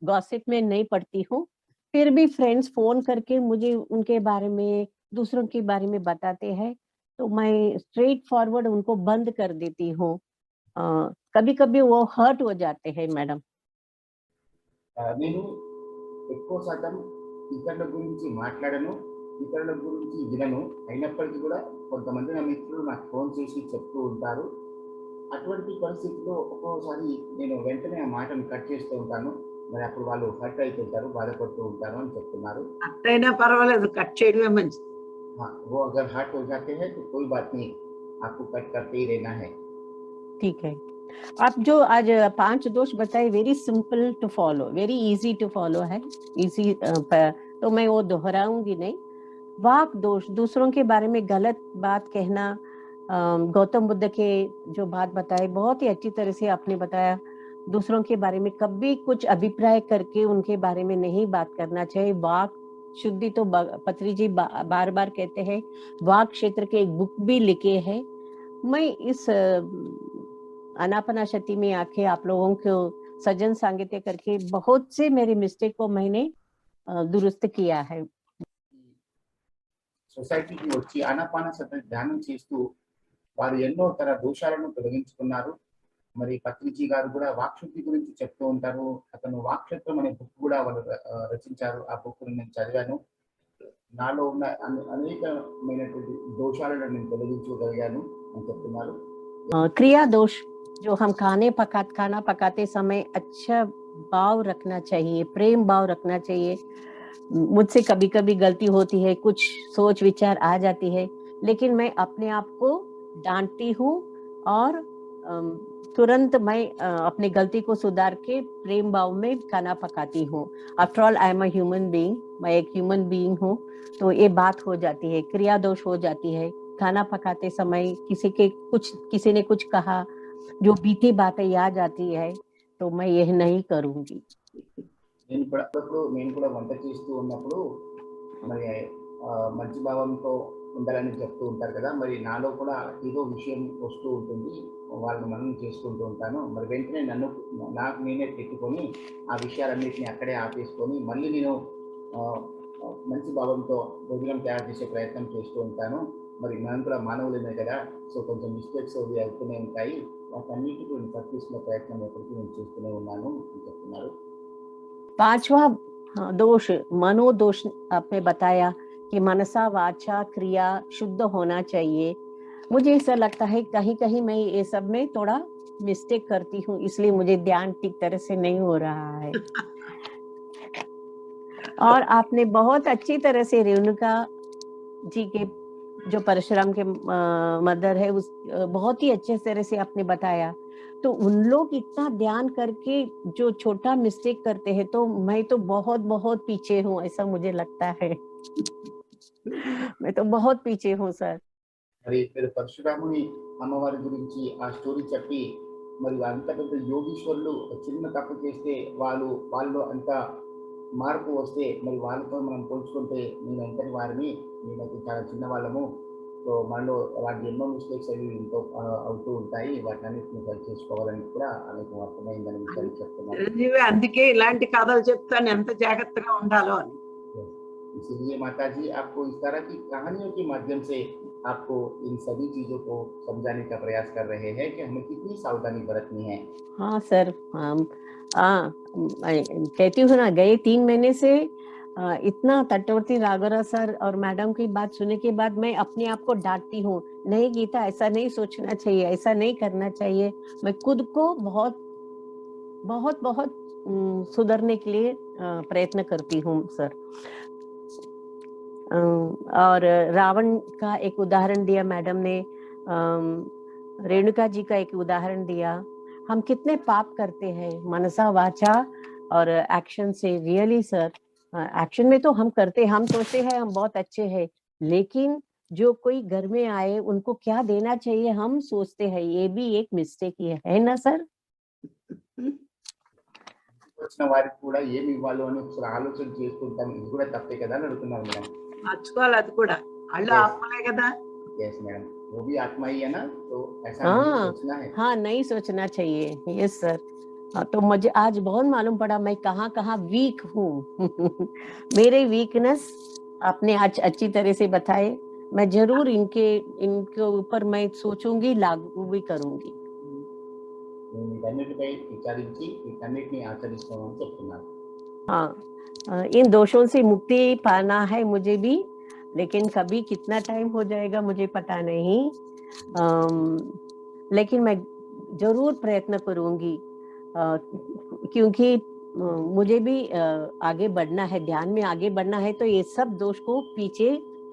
गॉसिप में नहीं पड़ती हूँ। फिर भी फ्रेंड्स फोन करके मुझे उनके बारे में, दूसरों के बारे में बताते हैं, तो मैं स्ट्रेट फॉरवर्ड उनको बंद कर देती हूँ। कभी कभी वो हर्ट हो जाते हैं मैडम। నేను ఎక్కువ శాతం ఇతరుల గురించి మాట్లాడను, ఇతరుల గురించి వినను. అయినప్పటికీ కూడా కొంతమంది నా మిత్రులు నాకు ఫోన్ చేసి చెప్తూ ఉంటారు. అటువంటి పరిస్థితిలో ఒక్కోసారి నేను వెంటనే ఆ మాటను కట్ చేస్తూ ఉంటాను. మరి అప్పుడు వాళ్ళు హర్ట్ అయితుంటారు, బాధపడుతూ ఉంటారు అని చెప్తున్నారు. అట్టయినా పర్వాలేదు, కట్ చేయడమే మంచిది. हाँ, वो अगर हर्ट हो जाते हैं तो कोई बात नहीं, आपको कट करते ही रहना है। ठीक है। आप जो आज 5 दोष बताए, very simple to follow, very easy to follow है, इजी, तो मैं वो दोहराऊंगी नहीं। वाक दोष, दूसरों के बारे में गलत बात कहना, गौतम बुद्ध के जो बात बताए बहुत ही अच्छी तरह से आपने बताया। दूसरों के बारे में कभी कुछ अभिप्राय करके उनके बारे में नहीं बात करना चाहिए। वाक शुद्धि तो पत्री जी बार बार कहते हैं, वाक क्षेत्र के एक बुक भी लिखे हैं। मैं इस अनापनाशति में आके आप लोगों को सज्जन सांगित्य करके बहुत से मेरे मिस्टेक को मैंने दुरुस्त किया है। సొసైటీకి వచ్చి ఆనాపానసతి ధ్యానం చేస్తూ వారు ఎన్నో తర దోషాలను తొలగించుకున్నారు. మరి పత్రిజీ గారు కూడా వాక్శుద్ధి గురించి చెప్తూ ఉంటారు. అతను వాక్క్షేత్రం అనే బుక్ కూడా వాళ్ళు రచించారు. ఆ బుక్ నేను చదివాను. నాలో ఉన్న అనేకమైనటువంటి దోషాలను నేను తొలగించుకోగలిగాను అని చెప్తున్నారు. क्रिया दोष, जो हम खाना पकाते समय अच्छा भाव रखना चाहिए, प्रेम भाव रखना चाहिए। मुझसे कभी कभी गलती होती है, कुछ सोच विचार आ जाती है, लेकिन मैं अपने आप को डांटती हूँ और तुरंत मैं अपनी गलती को सुधार के प्रेम भाव में खाना पकाती हूँ। After all I am a human being, मैं एक ह्यूमन बीइंग हूँ, तो ये बात हो जाती है, क्रिया दोष हो जाती है। खाना पकाते समय किसी ने कुछ कहा, जो बीती बातें याद आती है, तो मैं यह नहीं करूंगी। నేను కూడా వంట చేస్తూ ఉన్నప్పుడు మరి మంచి భావంతో ఉండాలని చెప్తూ ఉంటారు కదా, మరి నాలో కూడా ఏదో విషయం వస్తూ ఉంటుంది, వాళ్ళని మనం చేసుకుంటూ ఉంటాను. మరి వెంటనే నాకు నేనే పెట్టుకొని ఆ విషయాలన్నింటినీ అక్కడే ఆపేసుకొని మళ్ళీ నేను మంచి భావంతో భోజనం తయారు చేసే ప్రయత్నం చేస్తూ ఉంటాను. మరి మనం కూడా మానవులమే కదా, సో కొంచెం మిస్టేక్స్ అవి అవుతూనే ఉంటాయి, వాటన్నిటికీ నేను తప్పించుకునే ప్రయత్నం ఎప్పటికీ నేను చేస్తూనే ఉన్నాను అని చెప్తున్నారు. 5वां दोष मनोदोष आपने बताया कि मनसा वाचा क्रिया शुद्ध होना चाहिए। मुझे ऐसा लगता है कहीं कहीं मैं ये सब में थोड़ा मिस्टेक करती हूँ, इसलिए मुझे ध्यान ठीक तरह से नहीं हो रहा है। और आपने बहुत अच्छी तरह से रेणुका जी के जो परशुराम के मदर है उस बहुत ही अच्छे तरह से आपने बताया। तो उन लोग इतना ध्यान करके जो छोटा मिस्टेक करते हैं, तो मैं तो बहुत बहुत पीछे हूँ, ऐसा मुझे लगता है। मैं तो बहुत पीछे हूँ सर। మరి ఇక్కడ పరశురాముని అమ్మవారి గురించి ఆ స్టోరీ చెప్పి, మరి అంత పెద్ద యోగీశ్వరులు చిన్న తప్పు చేస్తే వాళ్ళు అంత మార్పు వస్తే మరి వాళ్ళతో మనం పోల్చుకుంటే నేను ఎంతటి వారిని, మేమైతే చాలా చిన్న వాళ్ళము. సో మనలో అలాంటి ఎన్నో మిస్టేక్స్ అవి ఎంతో అవుతూ ఉంటాయి, వాటిని అన్నింటినీ సరి చేసుకోవాలని కూడా అనేక అర్థమైందని విషయాన్ని చెప్తున్నారు. చిరంజీవి అందుకే ఇలాంటి కథలు చెప్తాను ఎంత జాగ్రత్తగా ఉండాలో అని. इसलिए माता जी आपको इस तरह की कहानियों के माध्यम से आपको इन सभी चीजों को समझाने का प्रयास कर रहे हैं कि हमें कितनी सावधानी बरतनी है। हाँ सर, कहती हूँ ना, गए 3 महीने से इतना तटवर्ती राघवरा सर और मैडम की बात सुनने के बाद मैं अपने आप को डांटती हूँ, नहीं गीता ऐसा नहीं सोचना चाहिए, ऐसा नहीं करना चाहिए। मैं खुद को बहुत बहुत बहुत सुधरने के लिए प्रयत्न करती हूँ सर। और रावण का एक उदाहरण दिया मैडम ने, रेणुका जी का एक उदाहरण दिया। हम कितने पाप करते हैं मनसा वाचा और एक्शन से। रियली सर, एक्शन में तो हम करते, हम सोचते हैं हम बहुत अच्छे हैं, लेकिन जो कोई घर में आए उनको क्या देना चाहिए हम सोचते हैं, ये भी एक मिस्टेक है ना सर। వచ్చిన వారికి కూడా ఏమి ఇవ్వాలో అని ఒకసారి ఆలోచన చేసుకుంటాం, ఇది కూడా తప్పే కదా అని అడుగుతున్నారు మేడం. నచ్చుకోవాలి, అది కూడా వాళ్ళు ఆత్మలే కదా. यस मैडम, वो भी आत्मा ही है ना, तो ऐसा हाँ, नहीं सोचना है। हाँ नहीं सोचना चाहिए। यस सर, हाँ, तो मुझे आज बहुत मालूम पड़ा मैं कहाँ कहाँ वीक हूँ। मेरे वीकनेस आपने आज अच्छी तरह से बताए। मैं जरूर इनके ऊपर मैं सोचूंगी, लागू भी करूंगी। నేను వీటన్నిటిపై విచారించి వీటన్నిటిని ఆచరిస్తామని చెప్తున్నారు. हाँ, इन दोषों से मुक्ति पाना है मुझे भी, लेकिन कभी कितना टाइम हो जाएगा मुझे पता नहीं। लेकिन मैं जरूर प्रयत्न करूंगी, क्योंकि मुझे भी आगे बढ़ना है, ध्यान में आगे बढ़ना है, तो ये सब दोष को पीछे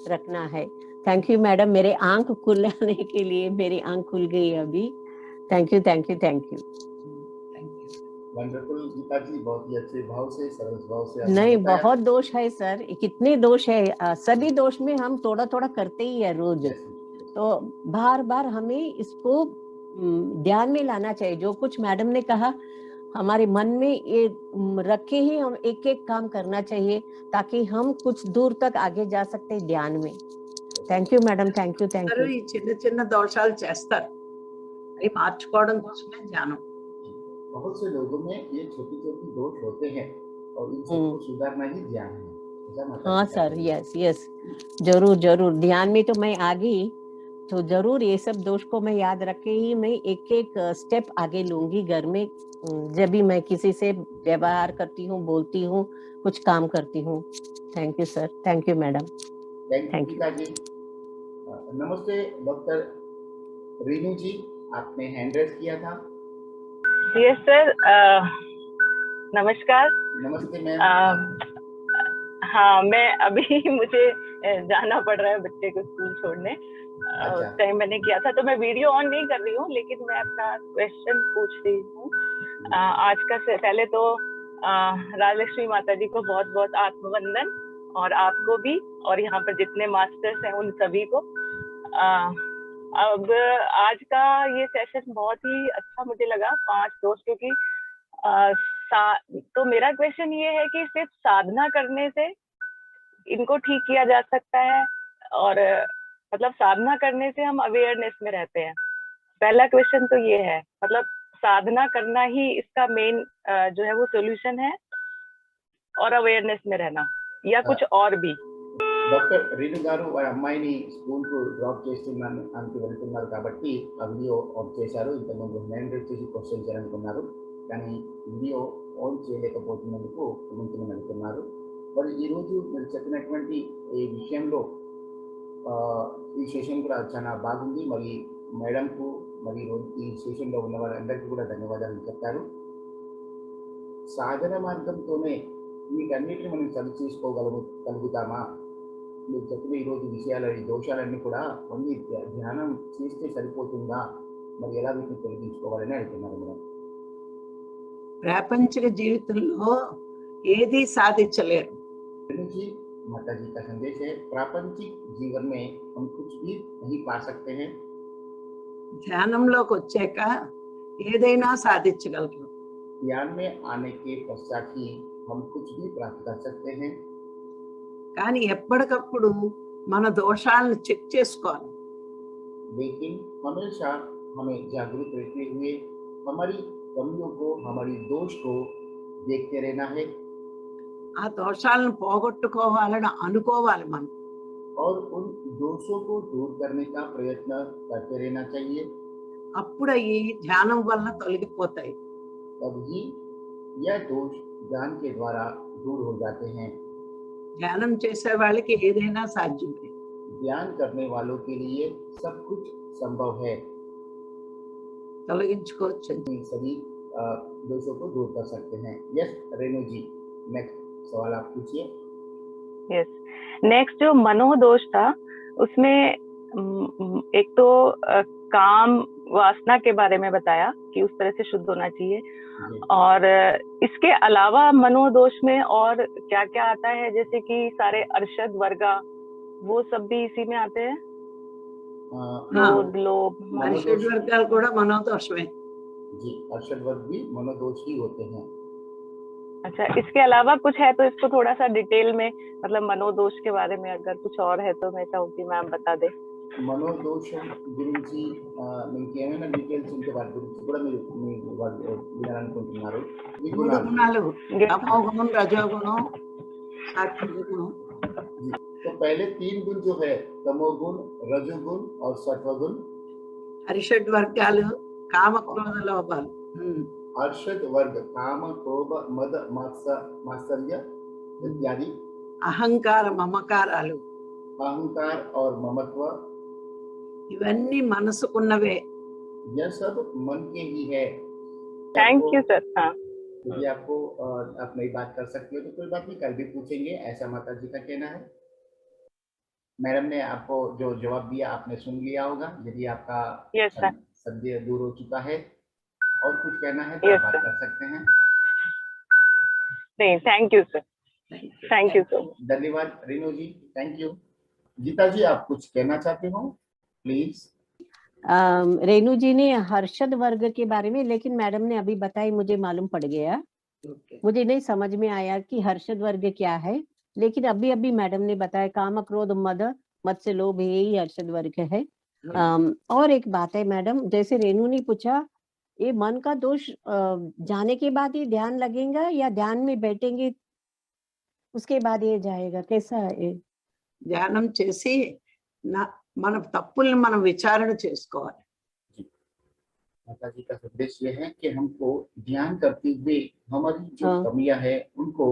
रखना है। थैंक यू मैडम, मेरे आंख खुलने के लिए, मेरी आंख खुल गई अभी। Thank you, thank you, thank you. Wonderful Geeta ji, बहुत ही अच्छे भाव से, सरल भाव से आपने नहीं, बताया. बहुत दोष है सर, कितने दोष है। सभी दोष में हम थोड़ा थोड़ा करते ही है रोज। Yes, तो बार बार हमें इसको ध्यान में लाना चाहिए। जो कुछ मैडम ने कहा हमारे मन में ये रख के ही हम एक एक काम करना चाहिए, ताकि हम कुछ दूर तक आगे जा सकते हैं ध्यान में। Thank you madam, thank you, thank you. అందరూ ఈ చిన్న చిన్న దోషాలు చేస్తారు, అవి మార్చుకోవడం కోసమే ధ్యానం. बहुत से लोगों में ये छोटी छोटी दोष होते हैं और इन सबको सुधारना ही ध्यान है. ऐसा माता हाँ जी का सर, कहना है. यस यस, जरूर जरूर ध्यान में तो मैं आ गई, तो जरूर ये सब दोष को मैं याद रख के ही मैं एक एक स्टेप आगे लूंगी घर में, जब भी मैं किसी से व्यवहार करती हूँ, बोलती हूँ, कुछ काम करती हूँ. Thank you sir, thank you madam, thank you thank you. Geeta ji. नमस्ते डॉक्टर रीनू जी, आपने हैंड रेस किया था. यस सर, नमस्कार. नमस्ते मैम. हाँ, मैं अभी मुझे जाना पड़ रहा है बच्चे को स्कूल छोड़ने. अच्छा. उस टाइम मैंने किया था, तो मैं वीडियो ऑन नहीं कर रही हूँ, लेकिन मैं अपना क्वेश्चन पूछ रही हूँ. आज का से पहले तो राजलक्ष्मी माता जी को बहुत बहुत आत्मवंदन, और आपको भी, और यहाँ पर जितने मास्टर्स हैं उन सभी को. अब आज का ये सेशन बहुत ही अच्छा मुझे लगा, 5 दोस्त, क्योंकि तो मेरा क्वेश्चन ये है कि सिर्फ साधना करने से इनको ठीक किया जा सकता है, और मतलब साधना करने से हम अवेयरनेस में रहते हैं. पहला क्वेश्चन तो ये है, मतलब साधना करना ही इसका मेन जो है वो सॉल्यूशन है, और अवेयरनेस में रहना, या कुछ और भी? డాక్టర్ రీను గారు వాళ్ళ అమ్మాయిని స్కూల్కు డ్రాప్ చేస్తున్నాను అంటూ వెళ్తున్నారు కాబట్టి ఆ వీడియో ఆన్ చేశారు. ఇంతకుముందు హ్యాండ్ రైజ్ చేసి క్వశ్చన్ చేయాలనుకున్నారు, కానీ వీడియో ఆన్ చేయలేకపోతున్నందుకు క్షమించమని అడుగుతున్నారు. మరి ఈరోజు మీరు చెప్పినటువంటి ఈ విషయంలో ఈ సెషన్ కూడా చాలా బాగుంది. మరి మేడంకు, మరి ఈ సెషన్లో ఉన్న వాళ్ళందరికీ కూడా ధన్యవాదాలు చెప్పారు. సాధన మార్గంతోనే వీటన్నిటిని మనం సరి చేసుకోగలుగుతామా? మీరు చెప్పిన ఈరోజు విషయాలు, ఈ దోషాలన్నీ కూడా ఓన్లీ ధ్యానం చేస్తే సరిపోతుందా? మరి ఎలా వీటిని తొలగించుకోవాలని అడుగుతున్నారు మేడం. ప్రాపంచిక జీవితంలో ఏది సాధించలేరు. जी, माता जी का संदेश है, प्रापंचिक जीवन में हम कुछ भी नहीं पा सकते हैं. ధ్యానంలోకి వచ్చాక ఏదైనా సాధించగలరు. ज्ञान में आने के पश्चात ही हम कुछ भी प्राप्त कर सकते हैं. కానీ ఎప్పటికప్పుడు మన దోషాలను చెక్ చేసుకోవాలి. लेकिन हमेशा हमें जागरूक रहते हुए हमारी कमियों को, हमारी दोष को देखते रहना है. ఆ దోషాలను పోగొట్టుకోవాలని అనుకోవాలి మనం. और उन दोषों को दूर करने का प्रयत्न करते रहना चाहिए. అప్పుడు అవి ధ్యానం వల్ల తొలగిపోతాయి. तभी यह दोष ज्ञान के द्वारा दूर हो जाते हैं. ధ్యానం చేసే వాళ్ళకి ఏదైనా సాధ్యమే. ध्यान करने वालों के लिए सब कुछ संभव है. తొలగించుకోవచ్చు. सभी दोषों को दूर कर सकते हैं. यस रेणु जी, नेक्स्ट सवाल आप पूछिए. यस, नेक्स्ट जो मनोदोष था, उसमें एक तो काम वासना के बारे में बताया कि उस तरह से शुद्ध होना चाहिए, और इसके अलावा मनोदोष में और क्या क्या आता है? जैसे कि सारे अर्षद वर्गा, वो सब भी इसी में आते हैं. क्रोध, लोभ, మనుషుల వర్గాలు కూడా మనోదోషమే. जी, अर्षद वर्ग भी मनोदोष ही होते हैं. अच्छा, इसके अलावा कुछ है तो इसको थोड़ा सा डिटेल में, मतलब मनोदोष के बारे में अगर कुछ और है तो मैं चाहूंगी मैम बता दे. మనోదోషం గురించి మీకు ఏమైనా డీటెయిల్స్ ఉంటే వాటి గురించి కూడా మీరు వాళ్ళు వినాలనుకుంటున్నారు. ఈ మూడు గుణాలు గుణాలు తమో గుణం, రజోగుణం, सात्विक गुण। जी, तो पहले 3 गुण जो है तमोगुण, रजोगुण और सत्वगुण। हर्षड वर्गाలు కామ క్రోధ లోభాలు। हर्षद वर्ग काम क्रोध मद मात्सर्य इत्यादि। అహంకార మమకారాలు, अहंकार और ममत्व, ఇవన్నీ మనసుకున్నవే। यह सब मन के ही है। Thank you sir. हाँ, यदि आपको आप नई बात कर सकते हो तो कोई बात नहीं, कल भी पूछेंगे, ऐसा माता जी का कहना है। मैडम ने आपको जो जवाब दिया आपने सुन लिया होगा। यदि आपका यस सर। संदेह दूर हो चुका है और कुछ कहना है तो Yes, आप बात sir. कर सकते हैं। नहीं, thank you sir, thank you so much. धन्यवाद रेणु जी, थैंक यू। गीता जी आप कुछ कहना चाहते हो प्लीज? रेणु जी ने हर्षद वर्ग के बारे में, लेकिन मैडम ने अभी बताई, मुझे मालूम पड़ गया। मुझे नहीं समझ में आया कि हर्षद वर्ग क्या है, लेकिन अभी अभी मैडम ने बताया काम क्रोध मद से लोभ, यही हर्षद वर्ग है। और एक बात है मैडम, जैसे रेणु ने पूछा, ये मन का दोष जाने के बाद ये ध्यान लगेगा या ध्यान में बैठेंगे उसके बाद ये जाएगा, कैसा है? ధ్యానం చేసి మన తప్పుల్ని మనం విచారణ చేసుకోవాలి। माता जी का संदेश ये है कि हमको ध्यान करते हुए हमारी जो कमियां है उनको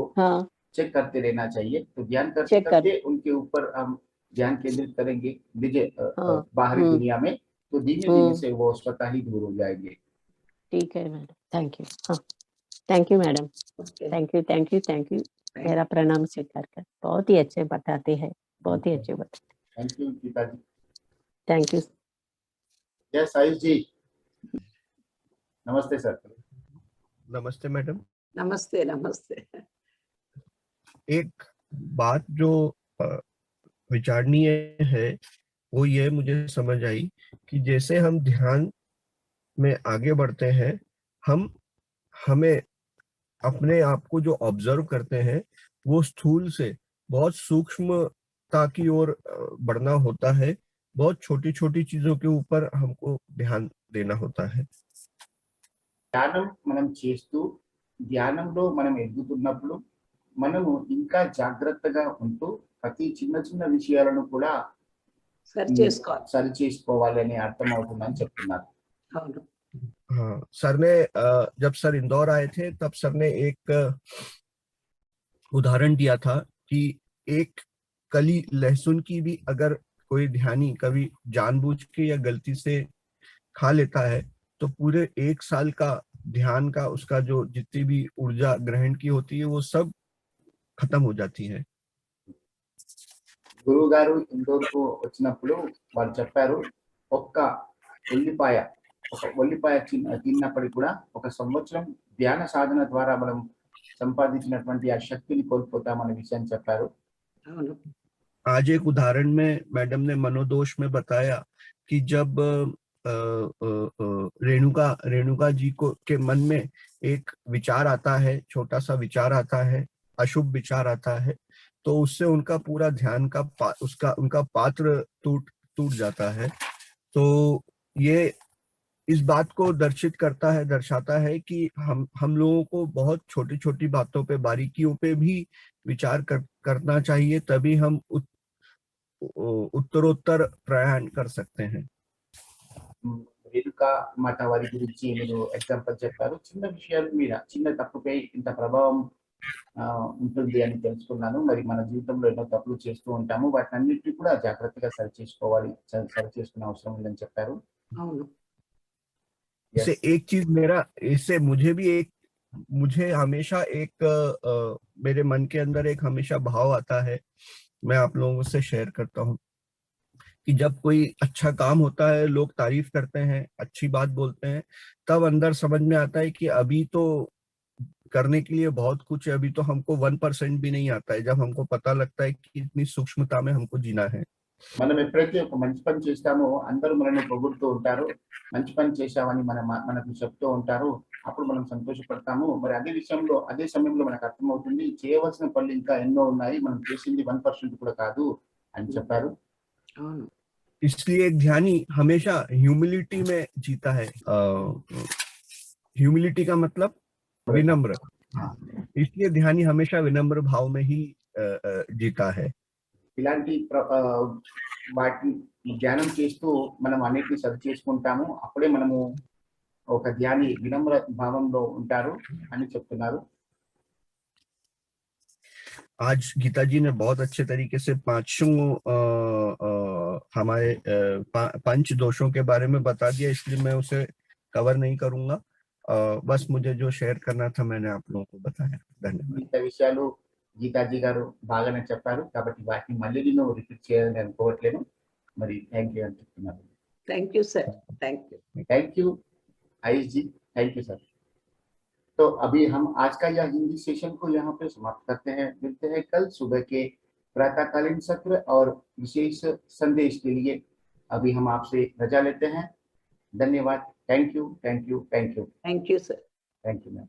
चेक करते रहना चाहिए। तो ध्यान करते करते उनके ऊपर हम ध्यान केंद्रित करेंगे बाहरी दुनिया में, तो धीमे धीमे से वो स्वतः ही दूर हो जाएंगे। ठीक है मैडम, थैंक यू। हाँ, thank you madam, thank you thank you thank you. मेरा प्रणाम स्वीकार कर, बहुत ही अच्छे बताते हैं, बहुत ही अच्छे बताते। Thank you Geeta ji, thank you. जय साईं जी। नमस्ते सर। नमस्ते मैडम। नमस्ते नमस्ते। एक बात जो विचारणीय है वो ये मुझे समझ आई कि जैसे हम ध्यान में आगे बढ़ते हैं, हमें अपने आप को जो ऑब्जर्व करते हैं वो स्थूल से बहुत सूक्ष्मता की ओर बढ़ना होता है। बहुत छोटी छोटी चीजों के ऊपर हमको ध्यान देना होता है। ధ్యానం మనం చేస్తూ ధ్యానంలో మనం ఎదుగుతున్నప్పుడు మనము ఇంకా జాగ్రత్తగా ఉంటూ ప్రతి చిన్న చిన్న విషయాలను కూడా సరి చేసుకోవాలని అర్థం అవుతుందని చెప్తున్నారు। हाँ, सर ने जब सर इंदौर आए थे तब सर ने एक उदाहरण दिया था कि एक कली लहसुन की भी अगर कोई ध्यानी कभी जानबूझ के या गलती से खा लेता है तो पूरे 1 साल का ध्यान का उसका जो जितनी भी ऊर्जा ग्रहण की होती है वो सब खत्म हो जाती है। గురువు గారు ఇండోర్కు వచ్చినప్పుడు వారు చెప్పారు, ఒక్క ఉల్లిపాయ తిన్నప్పటికీ కూడా 1 సంవత్సరం ధ్యాన సాధన ద్వారా మనం సంపాదించినటువంటి ఆ శక్తిని కోల్పోతామనే విషయాన్ని చెప్పారు। आज एक उदाहरण में मैडम ने मनोदोष में बताया कि जब रेणुका जी को के मन में एक विचार आता है, छोटा सा विचार आता है, अशुभ विचार आता है, तो उससे उनका पूरा ध्यान का उनका पात्र टूट जाता है। तो ये इस बात को दर्शाता है कि हम लोगों को बहुत छोटी छोटी बातों पे, बारीकियों पे भी विचार करना चाहिए, तभी हम उत्तरोत्तर प्रयाण कर सकते हैं। రేణుకా మాత వారి గురించి మీరు ఎగ్జాంపుల్ చెప్పారు, చిన్న విషయాల మీద చిన్న తప్పుపై ఇంత ప్రభావం ఉంటుంది అని తెలుసుకున్నాను। మరి మన జీవితంలో ఎన్నో తప్పులు చేస్తూ ఉంటాము, వాటిని అన్నిటిని కూడా జాగ్రత్తగా సరి చేసుకునే అవసరం ఉందని చెప్పారు। इससे एक चीज मुझे हमेशा एक मेरे मन के अंदर एक हमेशा भाव आता है, मैं आप लोगों से शेयर करता हूँ कि जब कोई अच्छा काम होता है, लोग तारीफ करते हैं, अच्छी बात बोलते हैं, तब अंदर समझ में आता है कि अभी तो करने के लिए बहुत कुछ है, अभी तो हमको 1% भी नहीं आता है, जब हमको पता लगता है कि इतनी सूक्ष्मता में हमको जीना है। మనం ఎప్పుడైతే ఒక మంచి పని చేస్తామో అందరూ మనల్ని పొగుడుతూ ఉంటారు, మంచి పని చేశామని మనకు చెప్తూ ఉంటారు, అప్పుడు మనం సంతోషపడతాము। మరి అదే సమయంలో మనకు అర్థమవుతుంది చేయవలసిన పనులు ఇంకా ఎన్నో ఉన్నాయి, మనం చేసింది 1% కూడా కాదు అని చెప్పారు। इसलिए एक ध्यानी हमेशा ह्यूमिलिटी में जीता है। ह्यूमिलिटी का मतलब विनम्र। हाँ। इसलिए ध्यानी हमेशा विनम्र भाव में ही जीता है। ఇలాంటి వాటి ధ్యానం చేస్తూ మనం అన్నిటిని సరి చేసుకుంటాము, అప్పుడే మనము ఒక ధ్యాని వినమ్ర భావంలో ఉంటారు అని చెప్తున్నారు। आज गीता जी ने बहुत अच्छे तरीके से पांचों हमारे पंच दोषों के बारे में बता दिया, इसलिए मैं उसे कवर नहीं करूंगा। बस मुझे जो शेयर करना था मैंने आप लोगों को बताया। धन्यवाद। మిగతా విషయాలు గీతాజీ గారు బాగానే చెప్పారు, కాబట్టి వాటిని మళ్ళీ నేను రిపీట్ చేయాలని అనుకోవట్లేను। మరి థ్యాంక్ యూ అని చెప్తున్నాను। Thank you sir, thank you. Thank you Ayush ji, thank you sir. तो अभी हम आज का यह हिंदी सेशन को यहाँ पे समाप्त करते हैं। मिलते हैं कल सुबह के प्रातःकालीन सत्र और विशेष संदेश के लिए। अभी हम आपसे रजा लेते हैं। धन्यवाद। Thank you, thank you, thank you, thank you sir. Thank you ma'am.